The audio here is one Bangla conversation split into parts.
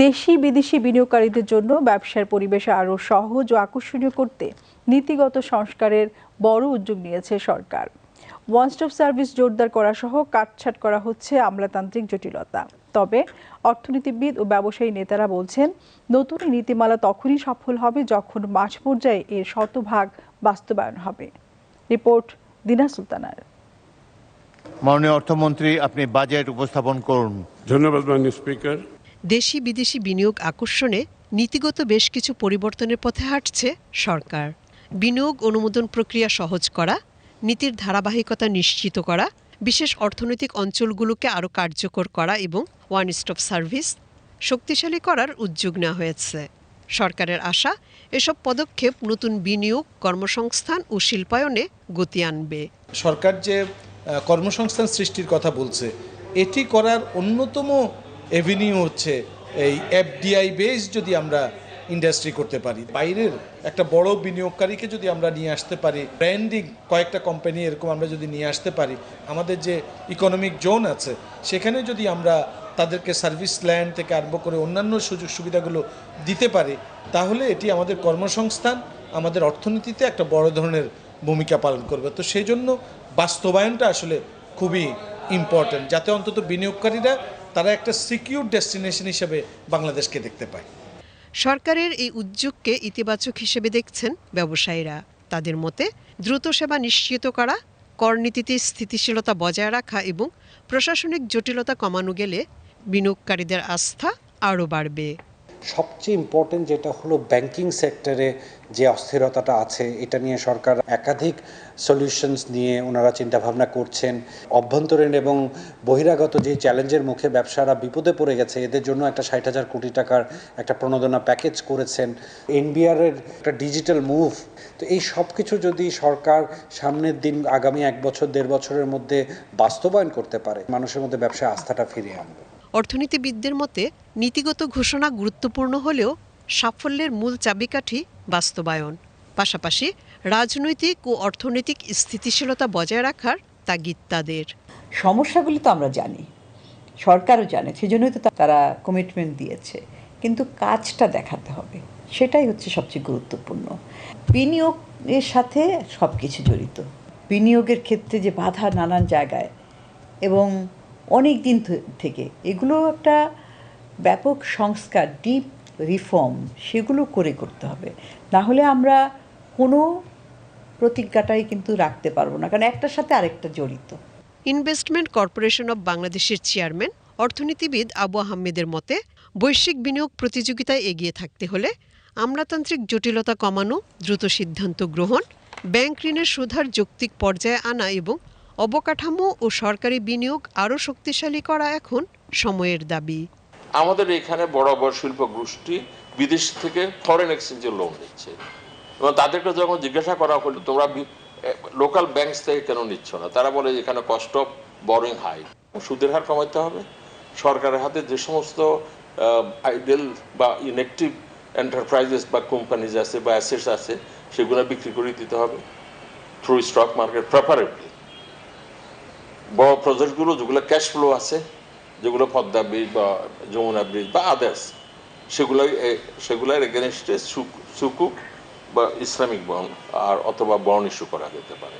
দেশি বিদেশি বিনিয়োগকারীদের জন্য ব্যবসার পরিবেশ আরও সহজ ও আকর্ষণীয় করতে নীতিগত সংস্কারের বড় উদ্যোগ নিয়েছে সরকার। ওয়ান স্টপ সার্ভিস জোরদার করা সহ কাটছাঁট করা হচ্ছে আমলাতান্ত্রিক জটিলতা। তবে অর্থনীতিবিদ ও ব্যবসায়ী নেতারা বলছেন, নতুন নীতিমালা তখনই সফল হবে যখন মাঠ পর্যায়ে এর শতভাগ বাস্তবায়ন হবে। রিপোর্ট দিনা সুলতানার। মাননীয় অর্থমন্ত্রী, আপনি বাজেট উপস্থাপন করুন। ধন্যবাদ মাননীয় স্পিকার। দেশি বিদেশি বিনিয়োগ আকর্ষণে নীতিগত বেশ কিছু পরিবর্তনের পথে হাঁটছে সরকার। বিনিয়োগ অনুমোদন প্রক্রিয়া সহজ করা, নীতির ধারাবাহিকতা নিশ্চিত করা, বিশেষ অর্থনৈতিক অঞ্চলগুলোকে আরও কার্যকর করা এবং ওয়ান স্টপ সার্ভিস শক্তিশালী করার উদ্যোগ নেওয়া হয়েছে। সরকারের আশা, এসব পদক্ষেপ নতুন বিনিয়োগ, কর্মসংস্থান ও শিল্পায়নে গতি আনবে। সরকার যে কর্মসংস্থান সৃষ্টির কথা বলছে, এটি করার অন্যতম এভিনিউ হচ্ছে এই এফডিআই বেস যদি আমরা ইন্ডাস্ট্রি করতে পারি, বাইরের একটা বড় বিনিয়োগকারীকে যদি আমরা নিয়ে আসতে পারি, ব্র্যান্ডিং কয়েকটা কোম্পানি এরকম আমরা যদি নিয়ে আসতে পারি, আমাদের যে ইকোনমিক জোন আছে সেখানে যদি আমরা তাদেরকে সার্ভিস ল্যান্ড থেকে আরম্ভ করে অন্যান্য সুযোগ সুবিধাগুলো দিতে পারি, তাহলে এটি আমাদের কর্মসংস্থান, আমাদের অর্থনীতিতে একটা বড় ধরনের ভূমিকা পালন করবে। তো সেই জন্য বাস্তবায়নটা আসলে খুবই ইম্পর্ট্যান্ট, যাতে অন্তত বিনিয়োগকারীরা তারা একটা সিকিউর ডেস্টিনেশন হিসেবে বাংলাদেশকে দেখতে পায়। সরকারের এই উদ্যোগকে ইতিবাচক হিসেবে দেখছেন ব্যবসায়ীরা। তাদের মতে, দ্রুত সেবা নিশ্চিত করা, করনীতিতে স্থিতিশীলতা বজায় রাখা এবং প্রশাসনিক জটিলতা কমানো গেলে বিনিয়োগকারীদের আস্থা আরও বাড়বে। সবচেয়ে ইম্পর্টেন্ট যেটা হলো ব্যাংকিং সেক্টরে যে অস্থিরতাটা আছে, এটা নিয়ে সরকার একাধিক সলিউশনস নিয়ে ওনারা চিন্তাভাবনা করছেন। অভ্যন্তরীণ এবং বহিরাগত যে চ্যালেঞ্জের মুখে ব্যবসারা বিপদে পড়ে গেছে, এদের জন্য একটা ৬০,০০০ কোটি টাকার একটা প্রণোদনা প্যাকেজ করেছেন। এনবিআর এর একটা ডিজিটাল মুভ। তো এই সব কিছু যদি সরকার সামনের দিন আগামী ১ বছর ১.৫ বছরের মধ্যে বাস্তবায়ন করতে পারে, মানুষের মধ্যে ব্যবসায় আস্থাটা ফিরিয়ে আনবে। অর্থনীতিবিদদের মতে, নীতিগত ঘোষণা গুরুত্বপূর্ণ হলেও সাফল্যের মূল চাবিকাঠি বাস্তবায়ন। পাশাপাশি রাজনৈতিক ও অর্থনৈতিক স্থিতিশীলতা বজায় রাখার তাগিদ তাদের। সমস্যাগুলি তো আমরা জানি, সরকারও জানে, সেজন্যই তো তারা কমিটমেন্ট দিয়েছে, কিন্তু কাজটা দেখাতে হবে, সেটাই হচ্ছে সবচেয়ে গুরুত্বপূর্ণ। বিনিয়োগের সাথে সব কিছু জড়িত। বিনিয়োগের ক্ষেত্রে যে বাধা নানান জায়গায় এবং অনেক দিন থেকে, এগুলো একটা ব্যাপক সংস্কার, ডিপ রিফর্ম, সেগুলো করতে হবে। না হলে আমরা কোনো প্রতিজ্ঞাটাই কিন্তু রাখতে পারবো না, কারণ একটার সাথে আরেকটা জড়িত। ইনভেস্টমেন্ট কর্পোরেশন অব বাংলাদেশের চেয়ারম্যান অর্থনীতিবিদ আবু আহমেদের মতে, বৈশ্বিক বিনিয়োগ প্রতিযোগিতায় এগিয়ে থাকতে হলে আমলাতান্ত্রিক জটিলতা কমানো, দ্রুত সিদ্ধান্ত গ্রহণ, ব্যাংক ঋণের সুদহার যৌক্তিক পর্যায়ে আনা এবং অবকাঠামো ও সরকারি বিনিয়োগ আরও শক্তিশালী করা এখন সময়ের দাবি। আমাদের এখানে বড় বড় শিল্প গোষ্ঠী বিদেশ থেকে ফরেন এক্সচেঞ্জের লোন নিচ্ছে, এবং তাদেরকে যখন জিজ্ঞাসা করা হলো তোমরা লোকাল ব্যাংক থেকে কেন নিচ্ছ না, তারা বলে এখানে কস্ট অফ বরোইং হাই। সুদের হার কমাতে হবে, সরকারের হাতে যে সমস্ত আইডেল বা ইনঅ্যাক্টিভ এন্টারপ্রাইজেস বা কোম্পানিজ আছে বা অ্যাসেটস আছে সেগুলো বিক্রি করে দিতে হবে থ্রু স্টক মার্কেট প্রেফারেবলি। বড় প্রজেক্টগুলো যেগুলো ক্যাশ ফ্লো আছে, যেগুলো পদ্মা ব্রিজ বা যমুনা ব্রিজ বা আদার্স, সেগুলোর এগেনস্টে সুকুক বা ইসলামিক বন্ড আর অথবা বন্ড ইস্যু করা যেতে পারে।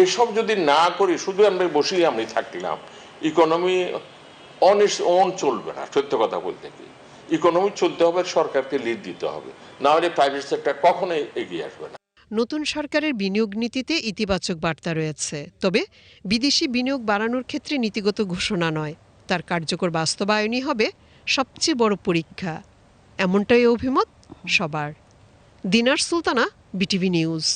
এসব যদি না করি, শুধু আমরা বসেই আমি থাকলাম, ইকোনমি অন চলবে না। সত্য কথা বলতে কি, ইকোনমি চলতে হবে, সরকারকে লিড দিতে হবে, না হলে প্রাইভেট সেক্টর কখনোই এগিয়ে আসবে না। নতুন সরকারের বিনিয়োগ নীতিতে ইতিবাচক বার্তা রয়েছে, তবে বিদেশি বিনিয়োগ বাড়ানোর ক্ষেত্রে নীতিগত ঘোষণা নয়, তার কার্যকর বাস্তবায়নই হবে সবচেয়ে বড় পরীক্ষা। এমনটাই অভিমত সবার। দিনার সুলতানা, বিটিভি নিউজ।